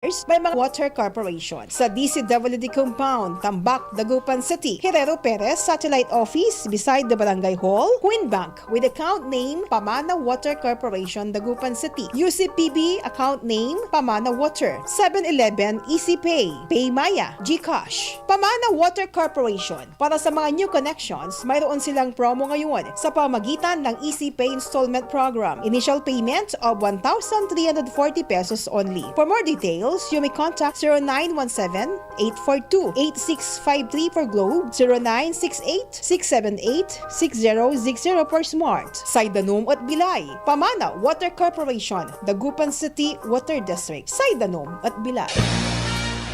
by mga water corporation sa DCWD Compound, Tambak, Dagupan City, Herrero Perez Satellite Office beside the Barangay Hall, Queen Bank with account name Pamana Water Corporation, Dagupan City, UCPB account name Pamana Water, 7-Eleven Easy Pay, Paymaya, GCash. Pamana Water Corporation, para sa mga new connections, mayroon silang promo ngayon sa pamagitan ng Easy Pay Installment Program. Initial payment of 1,340 pesos only. For more details, you may contact 0917-842-8653 for Globe, 0968-678-6060 for Smart. Saidanom at Bilay, Pamana Water Corporation, Dagupan City Water District, Saidanom at Bilay.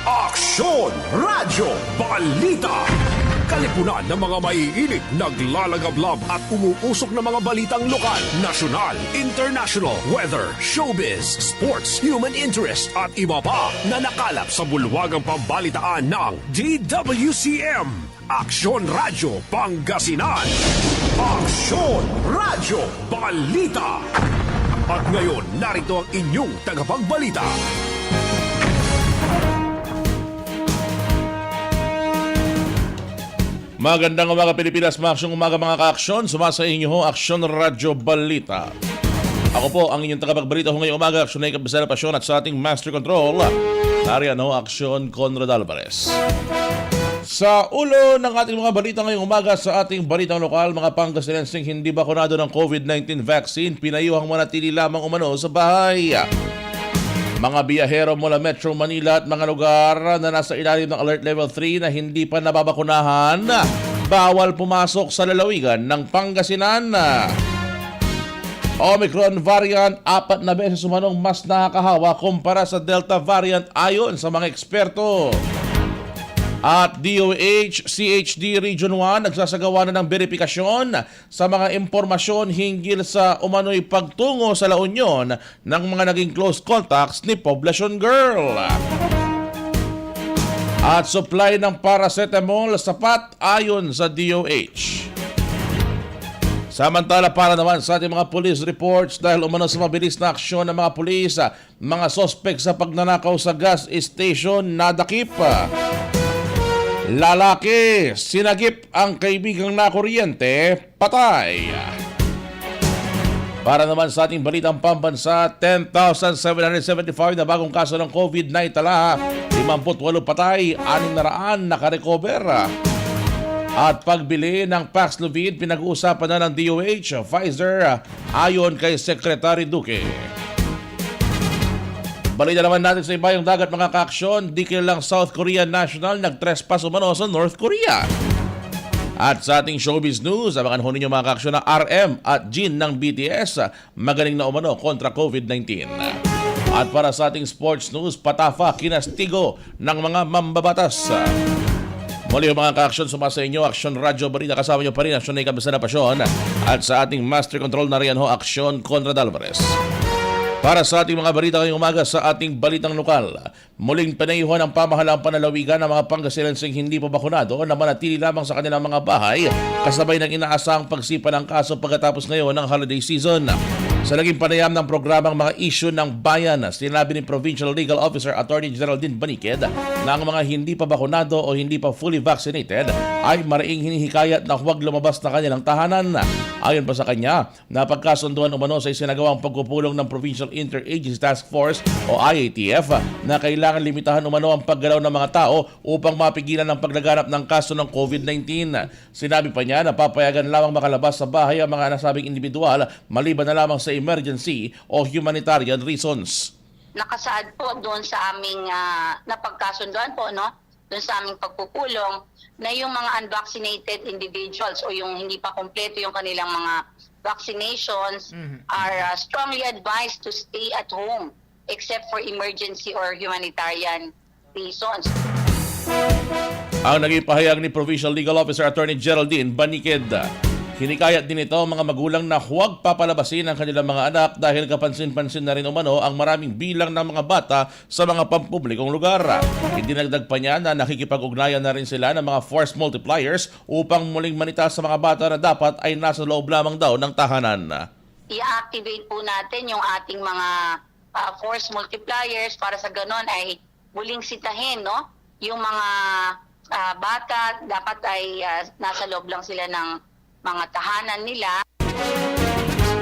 Aksyon! Radyo! Balita! Kalipunan ng mga maiinit, naglalagablab at umuusok na mga balitang lokal, nasyonal, international, weather, showbiz, sports, human interest at iba pa na nakalap sa bulwagang pambalitaan ng DWCM. Aksyon Radyo Pangasinan. Aksyon Radyo Balita. At ngayon, narito ang inyong tagapagbalita. Magandang umaga Pilipinas, maaksyong umaga mga ka-aksyon. Sumasa inyo ho, Aksyon Radyo Balita. Ako po ang inyong tagapagbalita ho ngayong umaga, Aksyon Naked Bisela Pasyon at sa ating Master Control, nariyan ho, Aksyon Conrad Alvarez. Sa ulo ng ating mga balita ngayong umaga sa ating balitang lokal, mga Pangasinensing hindi bakunado ng COVID-19 vaccine, pinayuhang manatili lamang umano sa bahay. Mga biyahero mula Metro Manila at mga lugar na nasa ilalim ng Alert Level 3 na hindi pa nababakunahan, bawal pumasok sa lalawigan ng Pangasinan. Omicron variant, 4 na beses umanong mas nakakahawa kumpara sa Delta variant ayon sa mga eksperto. At DOH, CHD Region 1 nagsasagawa na ng verifikasyon sa mga impormasyon hinggil sa umano'y pagtungo sa La Union ng mga naging close contacts ni Poblacion Girl. At supply ng paracetamol sapat ayon sa DOH. Samantala para naman sa ating mga police reports dahil umano sa mabilis na aksyon ng mga pulis, mga sospek sa pagnanakaw sa gas station nadakip. Lalaki, sinagip ang kaibigang nakuryente, patay. Para naman sa ating balitang pambansa, 10,775 na bagong kaso ng COVID-19 tala, 58 patay, 600 nakarecover. At pagbili ng Paxlovid, pinag-uusapan na ng DOH, Pfizer, ayon kay Secretary Duque. Balita naman natin sa ibayong dagat mga ka-aksyon, di kilalang South Korean national nag-trespass umano sa North Korea. At sa ating showbiz news, abangan ho ninyo mga ka-aksyon na RM at Jin ng BTS, magaling na umano kontra COVID-19. At para sa ating sports news, patafa kinastigo ng mga mambabatas. Muli mga ka-aksyon, sumasa inyo, Aksyon Radyo Balita, kasama nyo pa rin, Aksyon Naked Bisela Pasyon. At sa ating Master Control na riyan ho, Aksyon Conrad Alvarez. Para sa ating mga balita ngayong umaga sa ating balitang lokal, muling pinayuhan ng pamahalaang panlalawigan ng mga Pangasinensing hindi pa bakunado na manatili lamang sa kanilang mga bahay kasabay ng inaasahang pagsipa ng kaso pagkatapos ngayon ng holiday season. Sa naging panayam ng programang mga issue ng bayan, sinabi ni Provincial Legal Officer Attorney Geraldine Baniked na ang mga hindi pa bakunado o hindi pa fully vaccinated ay maraing hinihikayat na huwag lumabas na kanilang tahanan. Ayon pa sa kanya, napagkasunduan umano sa isinagawang pagpupulong ng Provincial Interagency Task Force o IATF na kailangan limitahan umano ang paggalaw ng mga tao upang mapigilan ang paglaganap ng kaso ng COVID-19. Sinabi pa niya na papayagan lamang makalabas sa bahay ang mga nasabing individual maliban na lamang sa emergency o humanitarian reasons. Nakasaad po doon sa aming napagkasunduan po, no? Doon sa aming pagpupulong na yung mga unvaccinated individuals o yung hindi pa kompleto yung kanilang mga vaccinations are strongly advised to stay at home except for emergency or humanitarian reasons. Ang naging pahayag ni Provincial Legal Officer Attorney Geraldine Baniked, hinikayat din ito ang mga magulang na huwag papalabasin ang kanilang mga anak dahil kapansin-pansin na rin umano ang maraming bilang ng mga bata sa mga pampublikong lugar. Idinagdag pa niya na nakikipag-ugnayan na rin sila ng mga force multipliers upang muling manita sa mga bata na dapat ay nasa loob lamang daw ng tahanan. I-activate po natin yung ating mga force multipliers para sa ganon ay muling sitahin, no? Yung mga bata dapat ay nasa loob lang sila ng mga tahanan nila.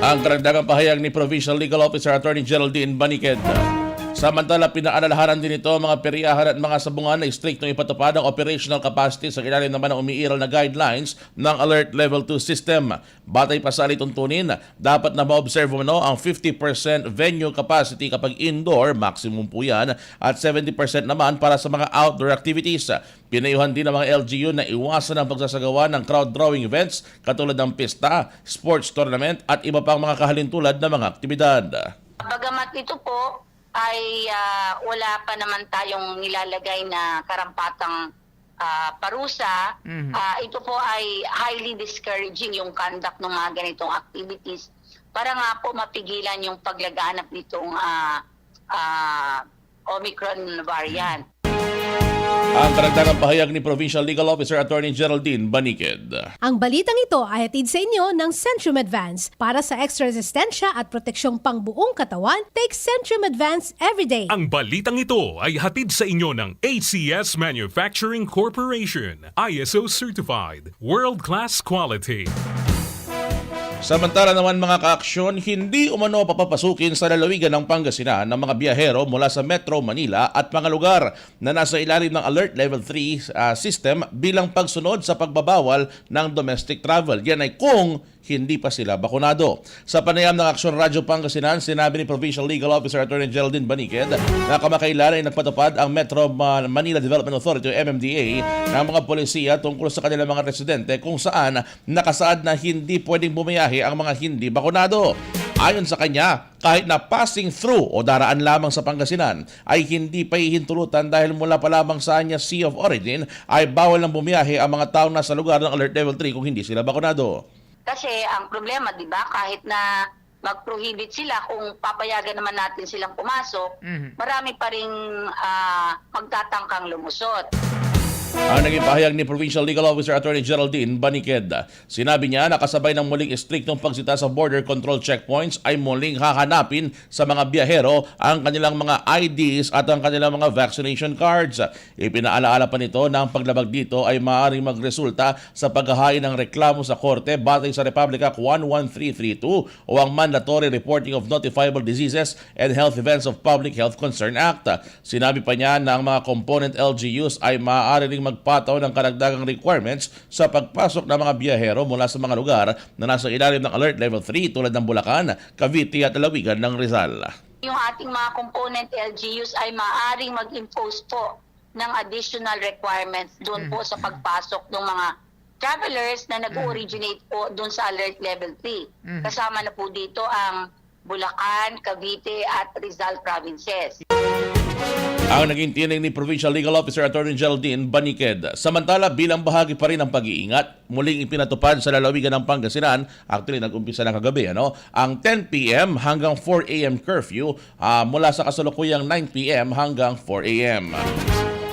Ang karagdagang pahayag ni Provincial Legal Officer Attorney Geraldine Baniqued. Samantala, pinaalalahanan din ito mga peryahan at mga sabungan na striktong ipatupad ang operational capacity sa ilalim naman ng umiiral na guidelines ng Alert Level 2 system. Batay pa sa alituntunin, dapat na ma-observe mo ang 50% venue capacity kapag indoor, maximum po yan, at 70% naman para sa mga outdoor activities. Pinayuhan din ng mga LGU na iwasan ang pagsasagawa ng crowd-drawing events katulad ng pista, sports tournament at iba pang mga kahalintulad na mga aktibidad. Bagamat ito po ay wala pa naman tayong nilalagay na karampatang parusa, ito po ay highly discouraging yung conduct ng mga ganitong activities para nga po mapigilan yung paglaganap nitong Omicron variant. Ang karagdagang pahayag ni Provincial Legal Officer Attorney Geraldine Baniqued. Ang balitang ito ay hatid sa inyo ng Centrum Advance. Para sa extra resistensya at proteksyong pangbuong katawan, take Centrum Advance everyday. Ang balitang ito ay hatid sa inyo ng ACS Manufacturing Corporation. ISO certified. World-class quality. Samantala naman mga kaaksyon, hindi umano papapasukin sa lalawigan ng Pangasinan ng mga biyahero mula sa Metro Manila at mga lugar na nasa ilalim ng Alert Level 3 system bilang pagsunod sa pagbabawal ng domestic travel. Yan ay kung hindi pa sila bakunado. Sa panayam ng Aksyon Radyo Pangasinan, sinabi ni Provincial Legal Officer Attorney Geraldine Baniqued na kamakailan ay nagpatupad ang Metro Manila Development Authority o MMDA ng mga polisiya tungkol sa kanilang mga residente kung saan nakasaad na hindi pwedeng bumiyahe ang mga hindi bakunado. Ayon sa kanya, kahit na passing through o daraan lamang sa Pangasinan ay hindi pa ihintulutan dahil mula pa lamang sa kanya Sea of Origin ay bawal ng bumiyahe ang mga taong nasa lugar ng Alert Level 3 kung hindi sila bakunado. Kasi ang problema, di ba, kahit na mag-prohibit sila, kung papayagan naman natin silang pumasok, marami pa rin magtatangkang lumusot. Ang naging pahayag ni Provincial Legal Officer Attorney Geraldine Baniqued. Sinabi niya na kasabay ng muling istriktong pagsita sa border control checkpoints ay muling hahanapin sa mga biyahero ang kanilang mga IDs at ang kanilang mga vaccination cards. Ipinaalaala pa nito na ang paglabag dito ay maaaring magresulta sa paghahain ng reklamo sa korte batay sa Republic Act 11332 o ang Mandatory Reporting of Notifiable Diseases and Health Events of Public Health Concern Act. Sinabi pa niya na ang mga component LGUs ay maaari ring magpataw ng karagdagang requirements sa pagpasok ng mga biyahero mula sa mga lugar na nasa ilalim ng Alert Level 3 tulad ng Bulacan, Cavite at lalawigan ng Rizal. Yung ating mga component LGUs ay maaaring mag-impose po ng additional requirements doon po sa pagpasok ng mga travelers na nag-originate po doon sa Alert Level 3. Kasama na po dito ang Bulacan, Cavite at Rizal provinces. Ang naging tinig ni Provincial Legal Officer Attorney Geraldine Baniqued. Samantala, bilang bahagi pa rin ng pag-iingat, muling ipinatupad sa lalawigan ng Pangasinan, actually nag-umpisa na kagabi, ang 10 p.m. hanggang 4 a.m. curfew mula sa kasalukuyang 9 p.m. hanggang 4 a.m.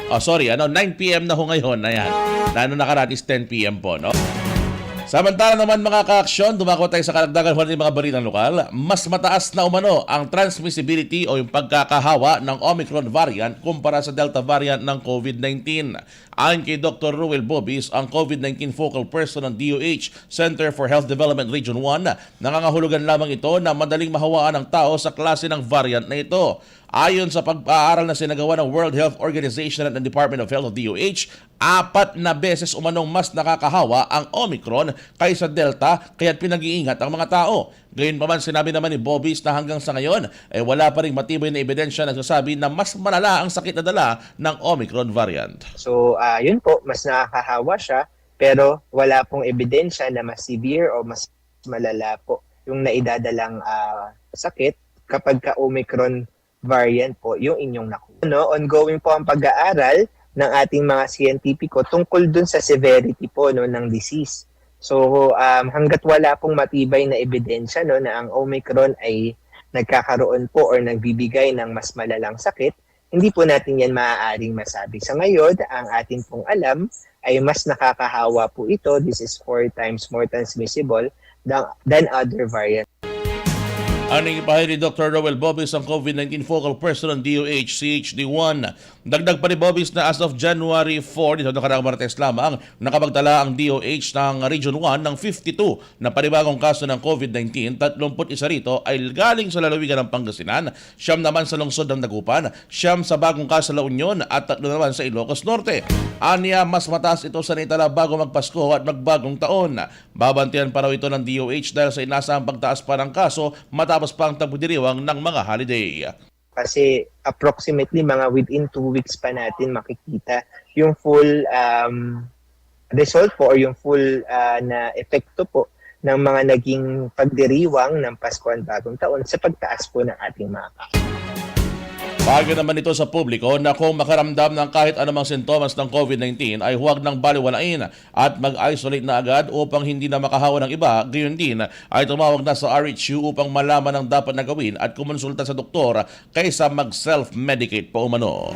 9 p.m. na ho ngayon, ayan. Nakaratis 10 p.m. po, no? Samantala naman mga ka-aksyon, dumako tayo sa karagdagan ng mga balitang lokal. Mas mataas na umano ang transmissibility o yung pagkakahawa ng Omicron variant kumpara sa Delta variant ng COVID-19. Ayon kay Dr. Ruel Bobis, ang COVID-19 focal person ng DOH Center for Health Development Region 1, nangangahulugan lamang ito na madaling mahawaan ng tao sa klase ng variant na ito. Ayon sa pag-aaral na sinagawa ng World Health Organization at ng Department of Health of DOH, 4 na beses umanong mas nakakahawa ang Omicron kaysa Delta, kaya't pinag-iingat ang mga tao. Gayunpaman, sinabi naman ni Bobis na hanggang sa ngayon ay wala pa ring matibay na ebidensya na nagsasabi na mas malala ang sakit na dala ng Omicron variant. So, yun po, mas nakakahawa siya, pero wala pong ebidensya na mas severe o mas malala po yung naidadalang sakit kapag ka-Omicron variant po yung inyong nakuha. Ongoing po ang pag-aaral ng ating mga siyentipiko tungkol dun sa severity po ng disease. So hanggat wala pong matibay na ebidensya na ang Omicron ay nagkakaroon po or nagbibigay ng mas malalang sakit, hindi po natin yan maaaring masabi. Sa ngayon, ang ating pong alam ay mas nakakahawa po ito. This is 4 times more transmissible than other variants. Aning ipahay ni Dr. Roel Bobis ang COVID-19 focal person ng DOH CHD1. Dagdag pa ni Bobis na as of January 4, dito nakaraang Martes lamang, nakapagtala ang DOH ng Region 1 ng 52 na panibagong kaso ng COVID-19. 31 rito ay galing sa lalawigan ng Pangasinan, 9 naman sa lungsod ng Dagupan, 9 sa bagong kaso sa La Union at 3 naman sa Ilocos Norte. Aniya, mas mataas ito sa naitala bago magpasko at magbagong taon. Babantiyan pa raw ito ng DOH dahil sa inasahang pagtaas pa ng kaso matapos pa ang tagpudiriwang ng mga holiday. Kasi approximately mga within 2 weeks pa natin makikita yung full result po or yung full na epekto po ng mga naging pagdiriwang ng Pasko at Bagong Taon sa pagtaas po ng ating mga kaso. Bagay naman ito sa publiko na kung makaramdam ng kahit anumang sintomas ng COVID-19 ay huwag nang baliwalain at mag-isolate na agad upang hindi na makahawa ng iba. Gayon din ay tumawag na sa RHU upang malaman ang dapat na gawin at kumonsulta sa doktor kaysa mag-self-medicate pa umano.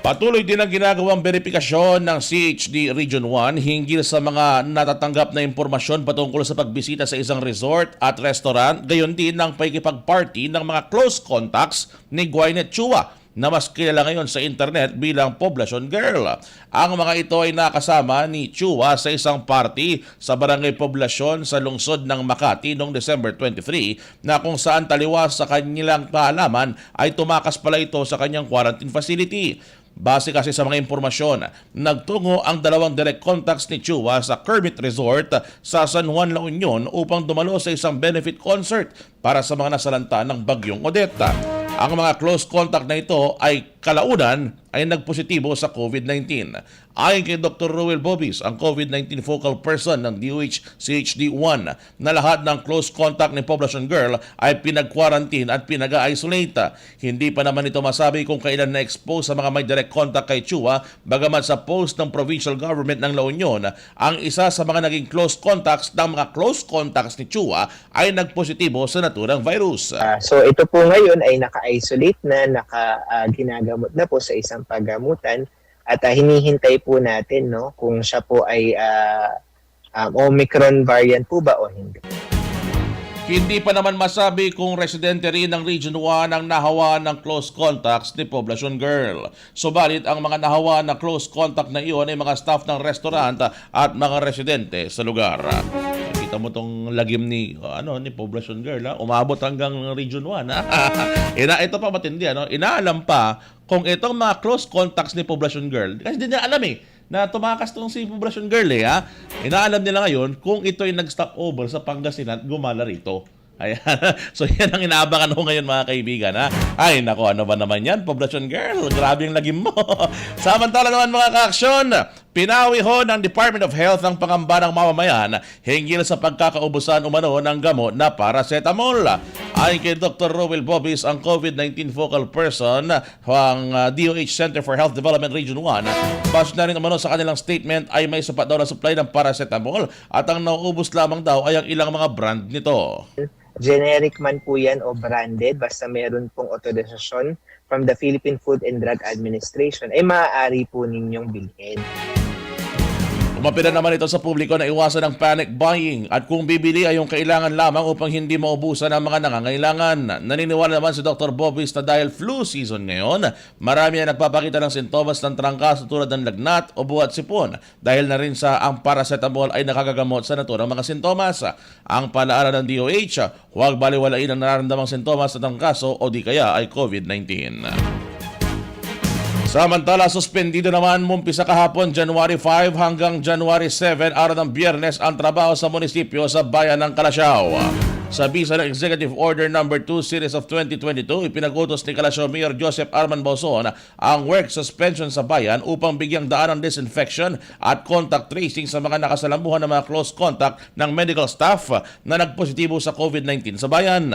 Patuloy din ang ginagawang verifikasyon ng CHD Region 1 hinggil sa mga natatanggap na impormasyon patungkol sa pagbisita sa isang resort at restaurant, gayon din ng pakikipag-party ng mga close contacts ni Gwyneth Chua na mas kilala ngayon sa internet bilang Poblacion Girl. Ang mga ito ay nakasama ni Chua sa isang party sa Barangay Poblacion sa lungsod ng Makati noong December 23 na kung saan taliwas sa kanilang kaalaman ay tumakas pala ito sa kanyang quarantine facility. Base kasi sa mga impormasyon, nagtungo ang 2 direct contacts ni Chua sa Kermit Resort sa San Juan, La Union upang dumalo sa isang benefit concert para sa mga nasalanta ng Bagyong Odette. Ang mga close contact na ito ay kalaunan ay nagpositibo sa COVID-19. Ayon kay Dr. Roel Bobis, ang COVID-19 focal person ng DOH CHD1, na lahat ng close contact ni Poblacion Girl ay pinag-quarantine at pinag-isolate. Hindi pa naman ito masabi kung kailan na-expose sa mga may direct contact kay Chua, bagamat sa post ng provincial government ng La Union, ang isa sa mga naging close contacts ng mga close contacts ni Chua ay nagpositibo sa naturang virus. So ito po ngayon ay naka-isolate na, ginagamot na po sa isang paggamutan at hinihintay po natin kung siya po ay Omicron variant po ba o hindi. Hindi pa naman masabi kung residente rin ng Region 1 ang nahawaan ng close contacts ni Poblacion Girl. Subalit ang mga nahawaan na close contact na iyon ay mga staff ng restaurant at mga residente sa lugar. Kita mo tong lagim ni Poblacion Girl, umabot hanggang Region 1. Ito pa matindi, inaalam pa kung itong mga close contacts ni Poblacion Girl, kasi hindi nila alam na tumakas tong si Poblacion Girl inaalam nila ngayon kung ito ay nag-stop over sa Pangasinan at gumala rito. Ayan. So yan ang inaabangan ko ngayon mga kaibigan. Ay nako, ano ba naman yan, Poblacion Girl? Grabe yung lagim mo. Samantala naman mga kaaksyon, pinawi ho ng Department of Health ang pangamba ng mamamayan hinggil sa pagkakaubusan umano ng gamot na paracetamol. Ayon kay Dr. Roel Bobis, ang COVID-19 focal person ng DOH Center for Health Development Region 1, base na rin umano sa kanilang statement ay may sapat daw na supply ng paracetamol at ang nauubos lamang daw ay ang ilang mga brand nito. Generic man po yan o branded, basta meron pong otorisasyon from the Philippine Food and Drug Administration, ay maaari po ninyong bilhin. Umapira naman ito sa publiko na iwasan ang panic buying at kung bibili ay yung kailangan lamang upang hindi maubusan ang mga nangangailangan. Naniniwala naman si Dr. Bobis na dahil flu season ngayon, marami ang nagpapakita ng sintomas ng trangkaso tulad ng lagnat o buhat sipon dahil na rin sa ang paracetamol ay nakagagamot sa naturang mga sintomas. Ang paalala ng DOH, huwag baliwalain ang nararamdamang sintomas sa trangkaso o di kaya ay COVID-19. Samantala, suspendido naman mumpisa kahapon January 5 hanggang January 7 araw ng Biyernes ang trabaho sa munisipyo sa bayan ng Calasiao. Sa bisa ng Executive Order No. 2 Series of 2022, ipinag-utos ni Calasiao Mayor Joseph Arman Bauson ang work suspension sa bayan upang bigyang daan ng disinfection at contact tracing sa mga nakasalambuhan ng mga close contact ng medical staff na nagpositibo sa COVID-19 sa bayan.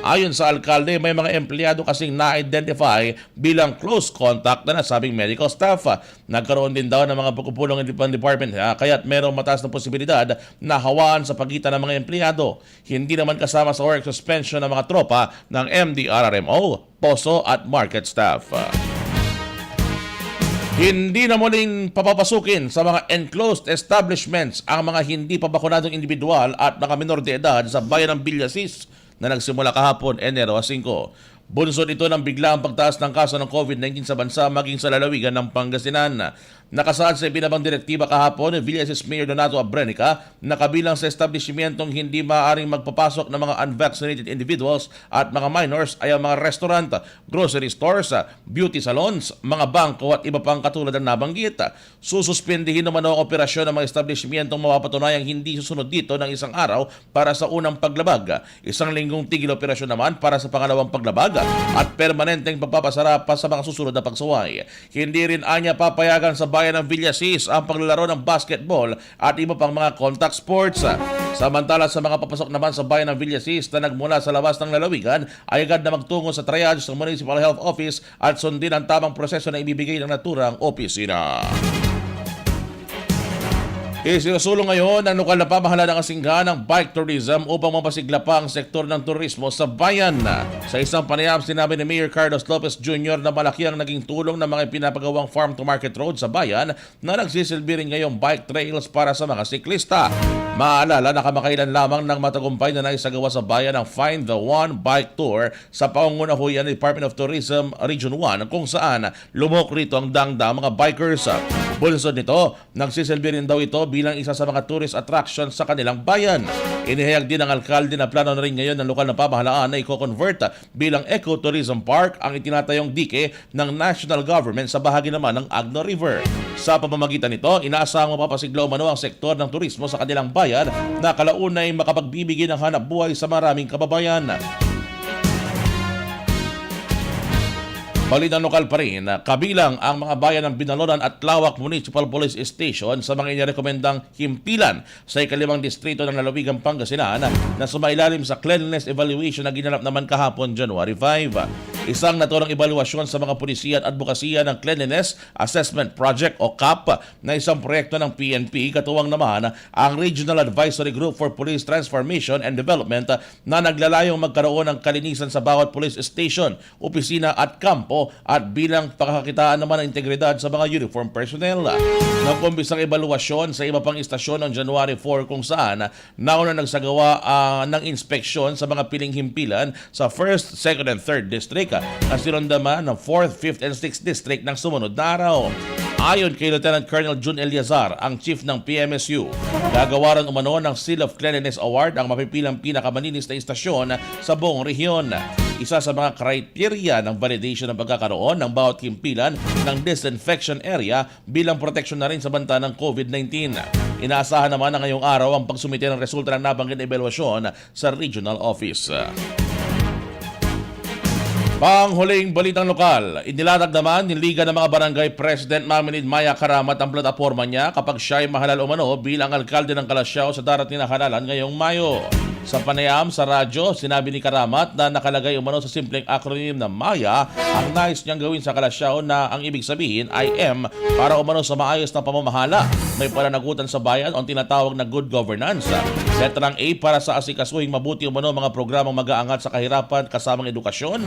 Ayon sa alkalde, may mga empleyado kasing na-identify bilang close contact na nasabing medical staff. Nagkaroon din daw ng mga pagpupulong ng department kaya't merong mataas na posibilidad na hawaan sa pagitan ng mga empleyado. Hindi naman kasama sa work suspension ng mga tropa ng MDRRMO, POSO at market staff. Hindi na muling papapasukin sa mga enclosed establishments ang mga hindi pa bakunadong individual at mga minor de edad sa bayan ng Villasis na nagsimula kahapon Enero 5. Bunsod ito ng biglaang pagtaas ng kaso ng COVID-19 sa bansa maging sa lalawigan ng Pangasinan. Nakasaad sa ibinabang direktiba kahapon ni Villasis Mayor Donato Abrenica na kabilang sa establishmentong hindi maaaring magpapasok ng mga unvaccinated individuals at mga minors ay ang mga restaurant, grocery stores, beauty salons, mga bangko at iba pang katulad ng nabanggit. Sususpindihin naman ang operasyon ng mga establishmentong mapapatunayang hindi susunod dito ng isang araw para sa unang paglabag. Isang linggong tigil operasyon naman para sa pangalawang paglabag at permanenteng pagpapasara pa sa mga susunod na pagsuway. Hindi rin anya papayagan sa bayan ng Villasis ang paglalaro ng basketball at iba pang mga contact sports. Samantala sa mga papasok naman sa bayan ng Villasis na nagmula sa labas ng lalawigan ay agad na magtungo sa triage ng Municipal Health Office at sundin ang tamang proseso na ibibigay ng naturang opisina. Isinusulong ngayon ang lokal na pamahalaan ng Kasingahan ng bike tourism upang mapasigla pa ang sektor ng turismo sa bayan. Sa isang panayam, sinabi ni Mayor Carlos Lopez Jr. na malaki ang naging tulong ng mga pinapagawang farm-to-market road sa bayan na nagsisilbi rin ngayong bike trails para sa mga siklista. Maalala na kamakailan lamang ng matagumpay na naisagawa sa bayan ang Find the One Bike Tour sa pangungunahuyan ng Department of Tourism Region 1 kung saan lumok rito ang dangdang mga bikers. Bunsod nito, nagsisilbi rin daw ito bilang isa sa mga tourist attractions sa kanilang bayan. Inihayag din ng alkalde na plano na rin ngayon ng lokal na pamahalaan na i-convert bilang ecotourism park ang itinatayong dike ng national government sa bahagi naman ng Agno River. Sa pamamagitan nito, inaasahang mapapasigla umano ang sektor ng turismo sa kanilang bayan na kalaunay makapagbibigay ng hanap buhay sa maraming kababayan. Balitang lokal pa rin, kabilang ang mga bayan ng Binalonan at Tlawak Municipal Police Station sa mga inirekomendang himpilan sa ikalimang distrito ng lalawigang Pangasinan na sumailalim sa cleanliness evaluation na ginanap naman kahapon January 5. Isang naturang evaluasyon sa mga pulisiya at advokasya ng Cleanliness Assessment Project o CAP na isang proyekto ng PNP katuwang naman ang Regional Advisory Group for Police Transformation and Development na naglalayong magkaroon ng kalinisan sa bawat police station, opisina at kampo at bilang pagkakakitaan naman ng integridad sa mga uniform personnel. Nagkumbisang evaluasyon sa iba pang istasyon noong January 4 kung saan nauna nagsagawa ng inspeksyon sa mga piling himpilan sa 1st, 2nd and 3rd District na sinundaman ng 4th, 5th and 6th District ng sumunod na araw. Ayon kay Lieutenant Colonel June Eliazar, ang chief ng PMSU, gagawaran umano ng Seal of Cleanliness Award ang mapipilang pinakamalinis na istasyon sa buong rehiyon. Isa sa mga criteria ng validation ng pagkakaroon ng bawat himpilan ng disinfection area bilang proteksyon na rin sa banta ng COVID-19. Inaasahan naman na ngayong araw ang pagsumite ng resulta ng nabanggit na evaluasyon sa regional office. Panghuling balitang lokal, inilatag naman ni Liga ng mga Barangay President Maminid Maya Karamat ang plataforma niya kapag siya ay mahalal umano bilang alkalde ng Calasiao sa darating na halalan ngayong Mayo. Sa panayam sa radyo, sinabi ni Karamat na nakalagay umano sa simpleng acronym na Maya ang nais niyang gawin sa Calasiao na ang ibig sabihin ay M para umano sa maayos na pamamahala, may pananagutan sa bayan o tinatawag na good governance. Letrang A para sa asikasuhing mabuti umano mga programang mag-aangat sa kahirapan kasamang edukasyon.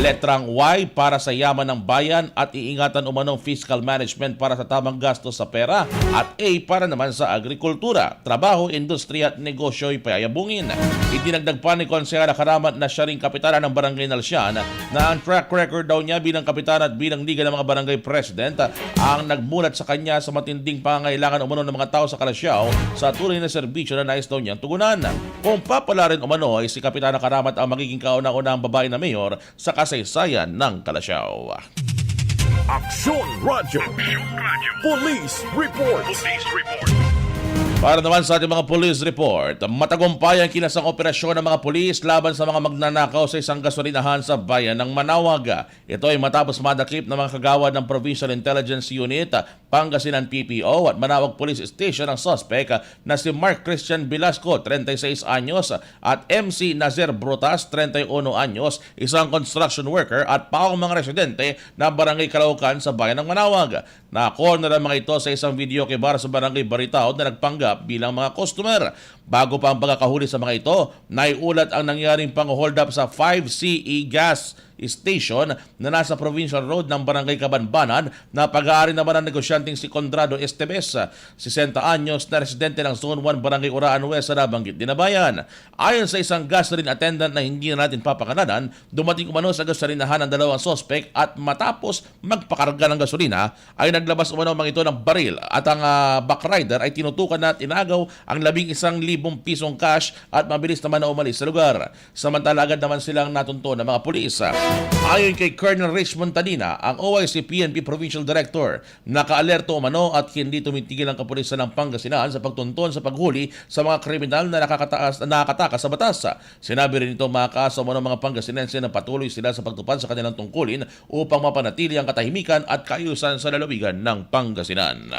Letrang Y para sa yaman ng bayan at iingatan umanong fiscal management para sa tamang gastos sa pera. At A para naman sa agrikultura, trabaho, industriya at negosyo'y payabungin. Itinagdag pa ni Konsehal Karamat na siya ring kapitana ng Barangay Nalsian na ang track record daw niya bilang kapitana at bilang Liga ng mga Barangay President ang nagmulat sa kanya sa matinding pangangailangan umano ng mga tao sa Calasiao sa tunay na serbisyo na nais daw niyang tugunan. Kung papala rin umano ay si Kapitana Karamat ang magiging kauna-unahang babae na mayor sa kasaysayan ng Calasiao. Aksyon Radio. Police Report. Para naman sa ating mga police report, matagumpay ang kinasang operasyon ng mga pulis laban sa mga magnanakaw sa isang gasolinahan sa bayan ng Manawag. Ito ay matapos madakip ng mga kagawad ng Provincial Intelligence Unit, Pangasinan PPO at Manawag Police Station ang suspect na si Mark Christian Velasco, 36 anyos, at MC Nazer Brutas, 31 anyos, isang construction worker at paong mga residente ng Barangay Calaucan sa bayan ng Manawag. Na-corner ang mga ito sa isang video kay Bar sa Barangay Baritao na nagpanggap bilang mga customer. Bago pa ang pagkakahuli sa mga ito, naiulat ang nangyaring pang-hold up sa 5CE gas Station na nasa Provincial Road ng Barangay Kabanbanan na pag-aari naman ng negosyanteng si Conrado Estevez, 60 anyos na residente ng Zone 1 Barangay Uraan West sa nabanggit din na bayan. Ayon sa isang gasoline attendant na hindi na natin papakalanan, dumating umano sa gasolinahan ng dalawang sospek at matapos magpakarga ng gasolina ay naglabas umano mga ito ng baril at ang backrider ay tinutukan na tinagaw ang 11,000 pisong cash at mabilis naman na umalis sa lugar. Samantala agad naman silang natunto ng mga pulis. Ayon kay Colonel Rich Montadina, ang OIC PNP Provincial Director, nakaalerto umano at hindi tumitigil ang kapulisan ng Pangasinan sa pagtunton sa paghuli sa mga kriminal na nakakatakas sa batas. Sinabi rin ito mga kaso umano mga Pangasinense na patuloy sila sa pagtupad sa kanilang tungkulin upang mapanatili ang katahimikan at kaayusan sa lalawigan ng Pangasinan.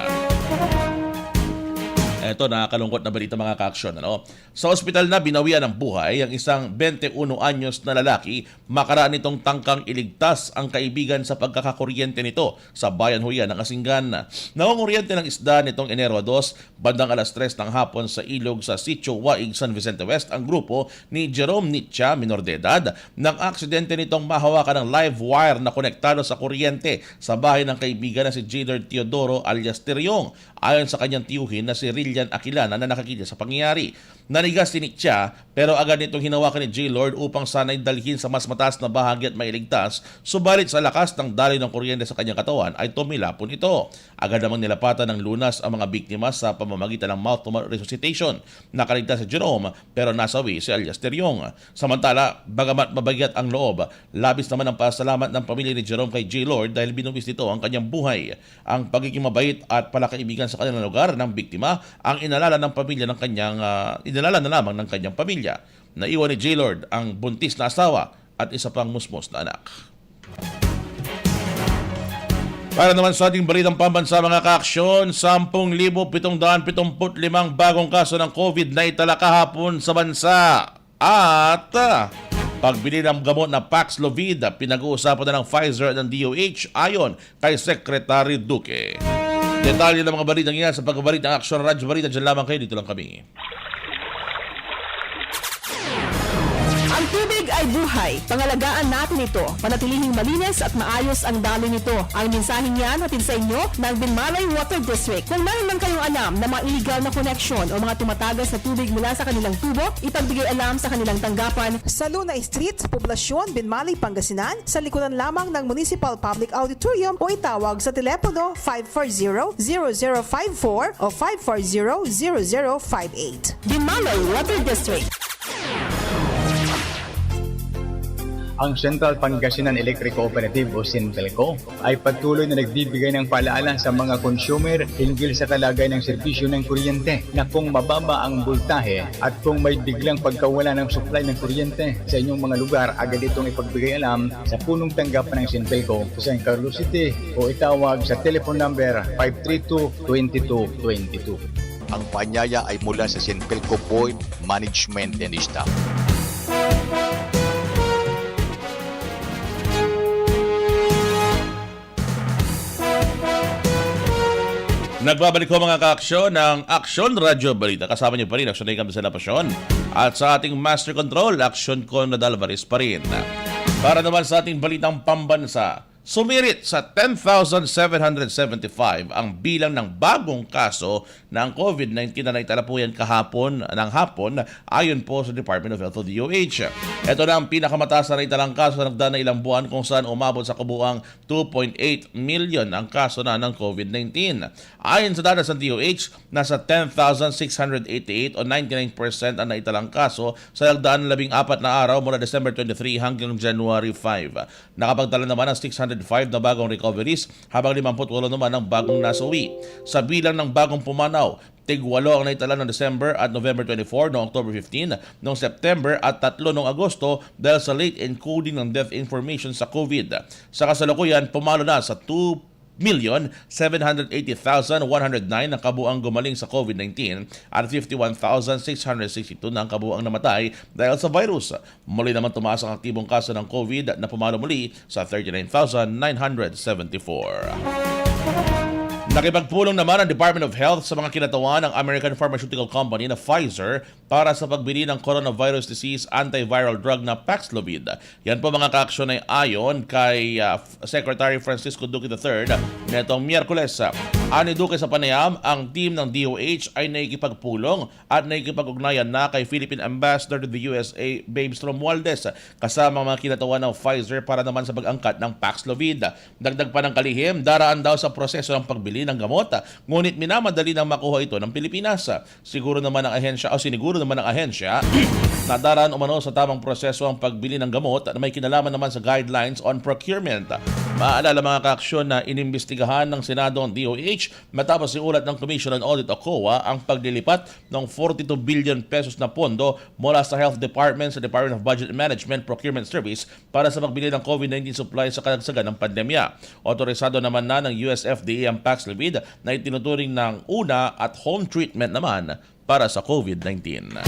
Ito, nakakalungkot na balita mga ka-aksyon. Sa ospital na binawian ng buhay ang isang 21 anyos na lalaki makaraan nitong tangkang iligtas ang kaibigan sa pagkakakuryente nito sa bayan Huya ng Asinggan. Nangunguryente ng isda nitong Enero 2, bandang alas 3 ng hapon sa ilog sa Sitio Waig, San Vicente West ang grupo ni Jerome Nitcha, minor de edad, nang aksidente nitong mahawakan ng live wire na konektado sa kuryente sa bahay ng kaibigan na si Jader Teodoro alias Tiryong. Ayon sa kanyang tiyuhin na si Rillian Aquilana na nakakita sa pangyayari. Nanigas si Nitcha pero agad nitong hinawakan ni J-Lord upang sana'y dalhin sa mas mataas na bahagi at mailigtas, subalit sa lakas ng daloy ng kuryente sa kanyang katawan ay tumilapon ito. Agad namang nilapatan ng lunas ang mga biktima sa pamamagitan ng mouth-to-mouth resuscitation. Nakaligtas si Jerome pero nasawi si alias Tiryong. Samantala, bagamat mabagyat ang loob, labis naman ang pasalamat ng pamilya ni Jerome kay J-Lord dahil binuwis nito ang kanyang buhay. Ang pagiging mabait at palakaibigan sa kanilang lugar ng biktima ang inalala ng pamilya ng kanyang inalala na lamang ng kanyang pamilya. Naiwan ni J-Lord ang buntis na asawa at isa pang musmos na anak. Para naman sa ating balitang pambansa mga ka-aksyon, 10,775 bagong kaso ng COVID na itala kahapon sa bansa. At pagbili ng gamot na Paxlovid, pinag-uusapan na ng Pfizer at ng DOH ayon kay Secretary Duque. Detalye ng mga balitang yan sa pagbabalit ng Aksyon Radyo Balita. Diyan lamang kayo, dito lang kami. Ang tubig ay buhay. Pangalagaan natin ito. Panatilihing malinis at maayos ang daloy nito. Ang mensaheng yan hatid sa inyo ng Binmalay Water District. Kung meron man kayong alam na mga illegal na connection o mga tumatagas na tubig mula sa kanilang tubo, ipagbigay alam sa kanilang tanggapan. Sa Luna Street, Poblasyon, Binmalay, Pangasinan, sa likuran lamang ng Municipal Public Auditorium o itawag sa telepono 540-0054 o 540-0058. Binmalay Water District. Ang Central Pangasinan Electric Cooperative o Sintelco ay patuloy na nagbibigay ng paalala sa mga consumer hinggil sa kalagayan ng serbisyo ng kuryente na kung mababa ang voltahe at kung may biglang pagkawala ng supply ng kuryente sa inyong mga lugar, agad itong ipagbigay alam sa punong tanggapan ng Sintelco sa San Carlos City o itawag sa telephone number 532-2222. Ang paanyaya ay mula sa Sintelco Point Management and Staff. Nagbabalik ko mga ka-aksyon ng Aksyon Radyo Balita. Kasama niyo pa rin, Aksyon Ikam sa Lapasyon. At sa ating Master Control, Aksyon Conrad Alvarez pa rin. Para naman sa ating balitang pambansa, sumirit sa 10,775 ang bilang ng bagong kaso ng COVID-19 na naitala po yan kahapon ng hapon ayon po sa Department of Health o DOH. Ito na ang pinakamataas na naitalang kaso na nagdaan na ilang buwan kung saan umabot sa kabuuang 2.8 million ang kaso na ng COVID-19. Ayon sa data sa DOH, nasa 10,688 o 99% ang naitalang kaso sa nagdaan ng 14 na araw mula December 23 hanggang January 5. Nakapagtala naman ng 605 na bagong recoveries habang 58 naman ang bagong nasawi. Sa bilang ng bagong pumanaw, tig-8 ang naitala noong December at November 24, noong October 15, noong September at 3 noong Agosto dahil sa late encoding ng death information sa COVID. Sa kasalukuyan, pumalo na sa 2,780,109 ang kabuang gumaling sa COVID-19 at 51,662 na ang kabuang namatay dahil sa virus. Muli naman tumaas ang aktibong kaso ng COVID na pumalo muli sa 39,974. Nakipagpulong naman ang Department of Health sa mga kinatawan ng American pharmaceutical company na Pfizer para sa pagbili ng coronavirus disease antiviral drug na Paxlovid. Yan po mga kaaksyon ay ayon kay Secretary Francisco Duque III netong Miyerkules. Ani Duque sa panayam, ang team ng DOH ay nakikipagpulong at nakikipag-ugnayan na kay Philippine Ambassador to the USA, Babes Romualdez, kasama mga kinatawan ng Pfizer para naman sa pag-angkat ng Paxlovid. Dagdag pa ng kalihim, daraan daw sa proseso ng pagbili ng gamot, ngunit minamadali nang makuha ito ng Pilipinas. Siniguro naman ng ahensya na daraan umano sa tamang proseso ang pagbili ng gamot na may kinalaman naman sa guidelines on procurement. Maalala mga kaaksyon na inimbestigahan ng Senado ang DOH matapos iulat ng Commission on Audit o COA ang paglilipat ng 42 billion pesos na pondo mula sa Health Department sa Department of Budget and Management Procurement Service para sa pagbili ng COVID-19 supplies sa kalagsagan ng pandemya. Otorisado naman na ng US FDA ang Paxlovid na itinuturing ng una at home treatment naman para sa COVID-19.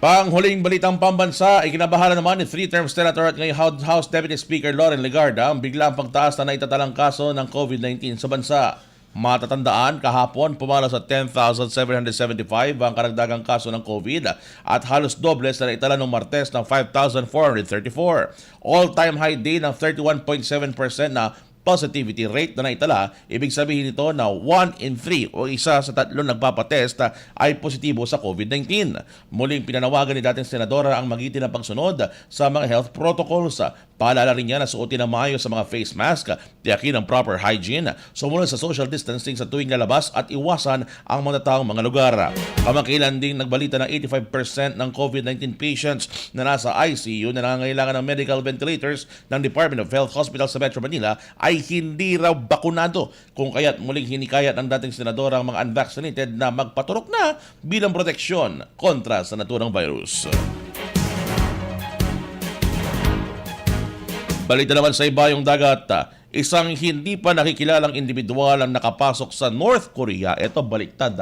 Panghuling balitang pambansa, ikinabahala naman ni three-term senator at ngayon House Deputy Speaker Loren Legarda ang biglang pagtaas na naitatalang kaso ng COVID-19 sa bansa. Matatandaan, kahapon pumalo sa 10,775 ang karagdagang kaso ng COVID at halos doble sa naitala ng Martes ng 5,434. All-time high day ng 31.7% na positivity rate na naitala, ibig sabihin nito na 1 in 3 o isa sa 3 nagpapatest ay positibo sa COVID-19. Muling pinanawagan ni dating senadora ang magitin ng pagsunod sa mga health protocols. Paalala rin niya na suotin ng maayos sa mga face mask, tiyakin ang proper hygiene, sumunod sa social distancing sa tuwing lalabas at iwasan ang mga taong mga lugar. Kamakailan ding nagbalita ng 85% ng COVID-19 patients na nasa ICU na nangangailangan ng medical ventilators ng Department of Health Hospital sa Metro Manila ay hindi raw bakunado, kung kaya't muling hinikayat ng dating senadora ang mga unvaccinated na magpaturok na bilang proteksyon kontra sa naturang virus. Balita naman sa ibayong dagat, isang hindi pa nakikilalang individual ang nakapasok sa North Korea. Ito baliktad.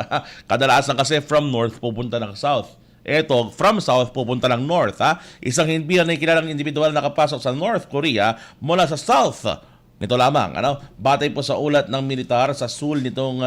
Kadalasan kasi from North pupunta ng South. Ito, from South pupunta ng North. Isang hindi pa nakikilalang individual nakapasok sa North Korea mula sa South. Nito lamang, batay po sa ulat ng militar sa Seoul nitong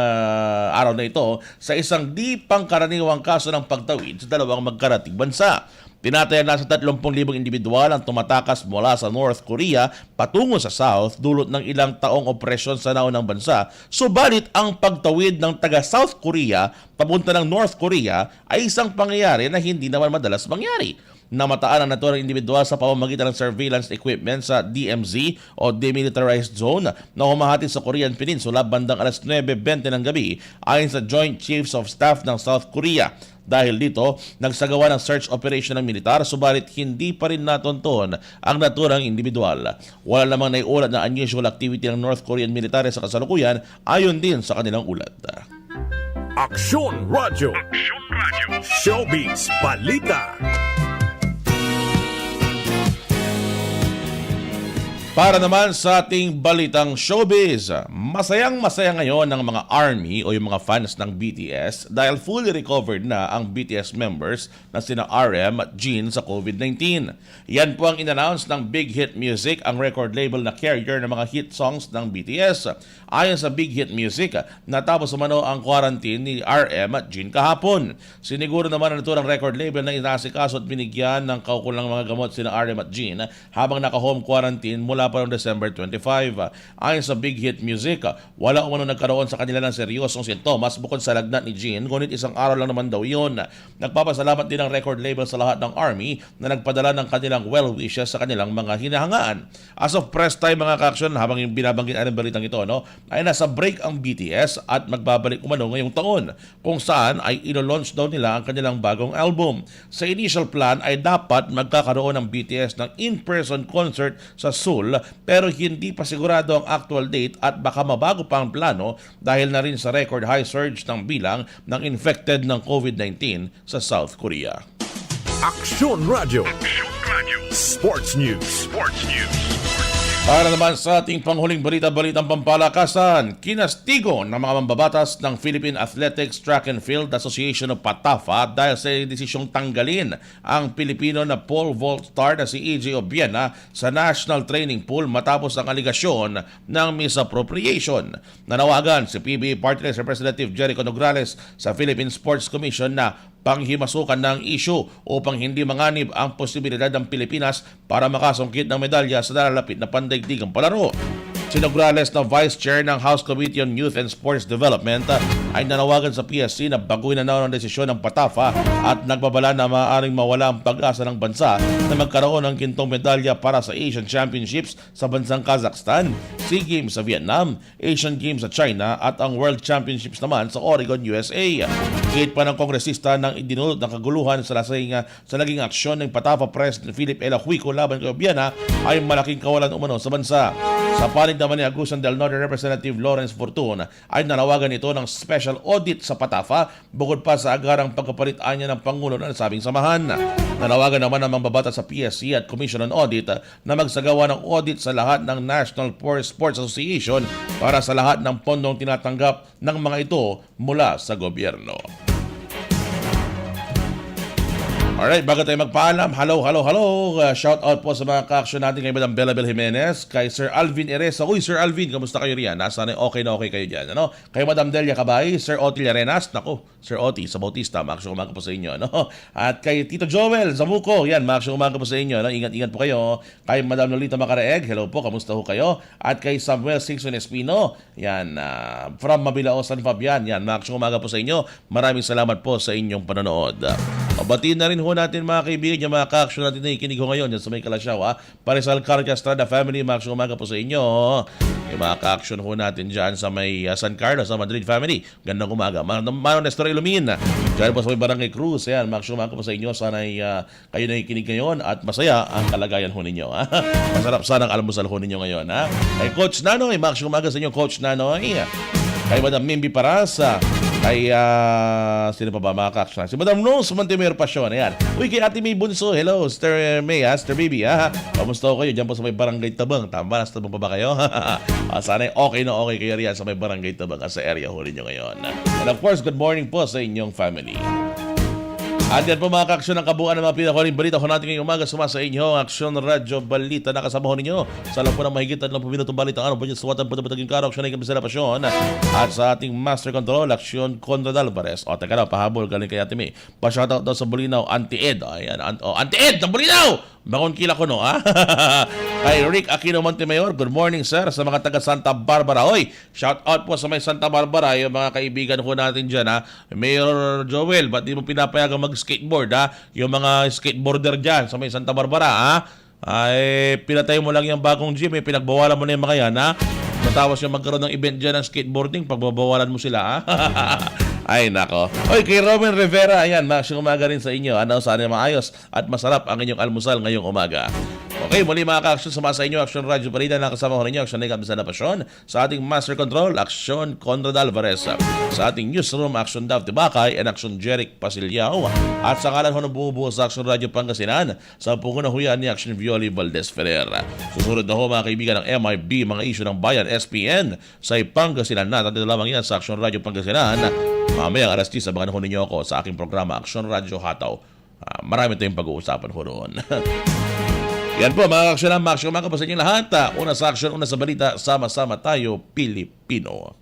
araw na ito sa isang di pangkaraniwang kaso ng pagtawid sa dalawang magkarating bansa. Tinataya na sa 30,000 individual ang tumatakas mula sa North Korea patungo sa South dulot ng ilang taong operasyon sa naunang bansa. Subalit ang pagtawid ng taga-South Korea papunta ng North Korea ay isang pangyayari na hindi naman madalas mangyari. Namataan ang naturang individual sa pamamagitan ng surveillance equipment sa DMZ o Demilitarized Zone na humahati sa Korean Peninsula bandang alas 9:20 ng gabi ayon sa Joint Chiefs of Staff ng South Korea. Dahil dito, nagsagawa ng search operation ng militar subalit hindi pa rin natunton ang naturang individual. Wala namang naiulat na unusual activity ng North Korean military sa kasalukuyan ayon din sa kanilang ulat. Aksyon Radyo. Showbiz Balita. Para naman sa ating balitang showbiz, masayang-masaya ngayon ng mga ARMY o yung mga fans ng BTS dahil fully recovered na ang BTS members na sina RM at Jin sa COVID-19. Yan po ang in-announce ng Big Hit Music, ang record label na carrier ng mga hit songs ng BTS. Ayon sa Big Hit Music, natapos umano ang quarantine ni RM at Jin kahapon. Siniguro naman ang naturang record label na inasikaso at binigyan ng kaukulang mga gamot sina RM at Jin habang naka-home quarantine mula pa noong December 25. Ayon sa Big Hit Music, wala umano nagkaroon sa kanila ng seryosong sintomas bukod sa lagnat ni Jin, ngunit isang araw lang naman daw yun. Nagpapasalamat din ang record label sa lahat ng ARMY na nagpadala ng kanilang well wishes sa kanilang mga hinahangaan. As of press time mga ka-aksyon, habang yung binabanggit ang balitang ito, ay nasa break ang BTS at magbabalik umano ngayong taon, kung saan ay ilo-launch daw nila ang kanilang bagong album. Sa initial plan ay dapat magkakaroon ng BTS ng in-person concert sa Seoul, pero hindi pa sigurado ang actual date at baka mabago pa ang plano dahil na rin sa record high surge ng bilang ng infected ng COVID-19 sa South Korea. Aksyon Radyo. Sports News. Para naman sa ating panghuling balita-balitang pampalakasan, kinastigo ng mga mambabatas ng Philippine Athletics Track and Field Association o PATAFA dahil sa desisyong tanggalin ang Pilipino na pole vault star na si EJ Obiena sa National Training Pool matapos ang aligasyon ng misappropriation. Nanawagan si PBA Party List Representative Jericho Nograles sa Philippine Sports Commission na panghimasukan ng issue upang hindi manganib ang posibilidad ng Pilipinas para makasungkit ng medalya sa nalalapit na pandaigdigang palaro. Si Nograles na Vice Chair ng House Committee on Youth and Sports Development ay nanawagan sa PSC na baguhin na naman ang desisyon ng PATAFA at nagbabala na maaaring mawala ang pag-asa ng bansa na magkaroon ng gintong medalya para sa Asian Championships sa bansang Kazakhstan, SEA Games sa Vietnam, Asian Games sa China at ang World Championships naman sa Oregon, USA. Gate pa ng kongresista ng idinulot ng kaguluhan sa naging aksyon ng PATAFA President Philip L. Huico laban kay Obiena ay malaking kawalan umano sa bansa. Sa panig naman ni Agusan del Norte Representative Lawrence Fortun ay nanawagan ito ng special audit sa PATAFA bukod pa sa agarang pagkapalitan niya ng Pangulo ng nasabing samahan. Nanawagan naman ang mambabatas sa PSC at Commission on Audit na magsagawa ng audit sa lahat ng National Sports Association para sa lahat ng pondong tinatanggap ng mga ito mula sa gobyerno. Alright, bago tayo magpaalam, hello. Shout out po sa mga ka-action natin kay Madam Bella Bel Jimenez, kay Sir Alvin Eresa. Uy, Sir Alvin, kamusta kayo riyan? Sana okay na okay kayo dyan. Ano? Kay Madam Delia Cabay, Sir Otil Arenas, nako, Sir Oti sa Bautista, makasyo umaga po sa inyo. Ano? At kay Tito Joel Zamuco, yan, makasyo umaga po sa inyo. Ano? Ingat po kayo. Kay Madam Lolita Macaraeg, hello po, kamusta ho kayo? At kay Samuel Sixon Espino, yan, from Mabilao, San Fabian, yan, makasyo umaga po sa inyo. Maraming salamat po sa inyong panonood. Batiin na rin ho natin mga kaibigan, yung mga ka-action natin na ikinig ho ngayon dyan sa may Kalasyaw, Parisal Carca Estrada Family, mga umaga po sa inyo. Yung mga ka-action ho natin dyan sa may San Carlos, sa Madrid Family, gandang umaga. Mano Nestor Ilumin, dyan po sa may Barangay Cruz, yan, mga umaga po sa inyo. Sana kayo na ikinig ngayon at masaya ang kalagayan ho ninyo. Masarap sana ang almusal ho ninyo ngayon. Kay Coach Nanoy, mga umaga sa inyo, Coach Nanoy. Kay Madam Mimbi Parasa, kay sino pa ba mga ka-action? Si Madam Rose Montemer Pasyon, ayan. Uy, kay Ate May Bunso, hello, Sister May, Sister Baby, kamusta ko kayo? Diyan po sa may Barangay Tabang, tama, nasa Tabang pa ba kayo? Sana okay na okay kayo riyan sa may Barangay Tabang sa area ho ninyo ngayon. And of course, good morning po sa inyong family. At yan po mga ka-aksyon ng kabuuan ng mga pinakahuling balita ko natin ngayong umaga suma sa inyo ang Aksyon Radyo Balita na kasama ho ninyo sa alam po ng mahigit at 30 minutong balita ano po dyan sa watan putabutaging karo aksyon ay kamisala pasyon at sa ating Master Control Aksyon Conrad Alvarez. O teka na, pahabol galing kay Ate May. Pa-shoutout daw sa Bulinaw, Auntie Ed. Ayan, Auntie Ed ng Bulinaw! Bangon kila ko no, Kay Rick Aquino Montemayor, good morning sir sa mga taga Santa Barbara. Hoy, shout out po sa may Santa Barbara, yung mga kaibigan ko natin dyan Mayor Joel, ba't di mo pinapayagang mag-skateboard yung mga skateboarder dyan sa may Santa Barbara ay pinatay mo lang yung bagong gym pinagbawalan mo na yung mga yan matapos yung magkaroon ng event dyan ng skateboarding, pagbabawalan mo sila Ay nako. Oy, kay Roman Rivera, ayan, masyong umaga rin sa inyo. Sana maayos at masarap ang inyong almusal ngayong umaga. Okay, muli mga ka-aksyon, sama sa inyo, Aksyon Radyo Balita na kasama ko ninyo, Aksyon Negab na Pasyon, sa ating Master Control, Aksyon Conrad Alvarez, sa ating Newsroom, Aksyon Dav Tibakay, and Aksyon Jeric Pasilyao, at sa kalan ho ng buo sa Aksyon Radyo Pangasinan, sa pungunahuyan ni Aksyon Violi Valdez Ferrer. Susunod na ho mga kaibigan ng MIB, mga isyu ng Bayan, SPN, sa Pangasinan na, at ito lamang yan sa Aksyon Radyo Pangasinan. Mamayang alas 10, abangan ho ninyo ako sa aking programa, Aksyon Radyo Hataw. Marami tayong pag-uusapan ho roon. Yan po mga aksyon, mga aksyon, mga kapos sa inyong lahat. Una sa aksyon, una sa balita, sama-sama tayo, Pilipino.